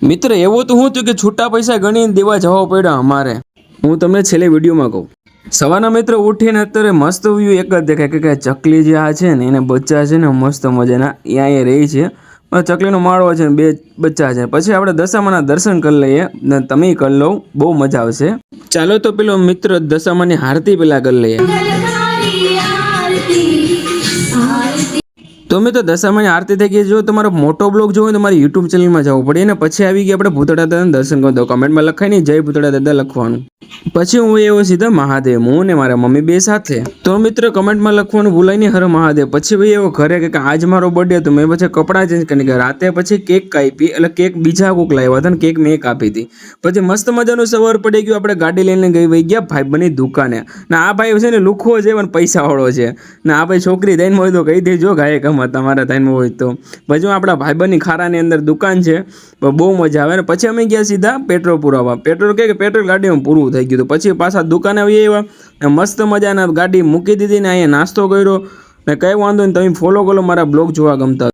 મિત્ર એવું તો હું થયું કે છૂટા પૈસા ગણીને દેવા જવા પડ્યા અમારે. હું તમને છેલ્લે વિડીયોમાં કહું. સવારના મિત્ર ઉઠીને અત્યારે મસ્ત વ્યૂ એક જ દેખાય કે ચકલી જે આ છે ને એને બચ્ચા છે ને મસ્ત મજાના અહીંયા રહી છે. ચકલીનો માળો છે ને 2 બચ્ચા છે. પછી આપણે દશામાના દર્શન કરી લઈએ ને તમે કરી લો, બહુ મજા આવશે. ચાલો તો પેલો મિત્ર દશામાની આરતી પેલા કરી લઈએ. તો મેં તો દશામાની આરતી થઈ ગઈ. જો તમારો મોટો બ્લોગ જોવો તો મારી યુટ્યુબ ચેનલમાં જવું પડે ને પછી આવી ગયા આપણે ભૂતળા દાદાના દર્શન કરી દો. કમેન્ટમાં લખાય નહીં જય ભૂતળા દાદા લખવાનું. પછી હું એવો સીધા મહાદેવ, હું ને મારા મમ્મી 2 સાથે. તો મિત્ર કમેન્ટમાં લખવાનું ભૂલાય નહીં હર મહાદેવ. પછી ભાઈ એવો ઘરે કે આજ મારો બર્થડે હતો, મેં પછી કપડાં ચેન્જ કરીને ગયા. રાતે પછી કેક કાપી, એટલે કેક બીજા કોક લાવ્યા હતા ને કેક મેં કાપી હતી. પછી મસ્ત મજાનું સવાર પડી ગયું, આપણે ગાડી લઈને વહી ગયા ભાઈબંધની દુકાને. ને આ ભાઈ છે ને લુખો છે પણ પૈસાવાળો છે ને આ ભાઈ છોકરી દઈને હોય તો કહી દેજો ગાય કમ તમારા ટાઈમ હોય તો. પછી આપણા ભાઈબંધની ખારાની અંદર દુકાન છે, બહુ મજા આવે. ને પછી અમે ગયા સીધા પેટ્રોલ પુરાવા. પેટ્રોલ કે પેટ્રોલ ગાડીમાં પૂરું થઈ ગયું. પછી પાછા દુકાને આવી આવ્યા, મસ્ત મજાના ગાડી મૂકી દીધી ને અહીંયા નાસ્તો કર્યો. ને કંઈ વાંધો નહીં, તમે ફોલો કરો મારા બ્લોગ જોવા ગમતા.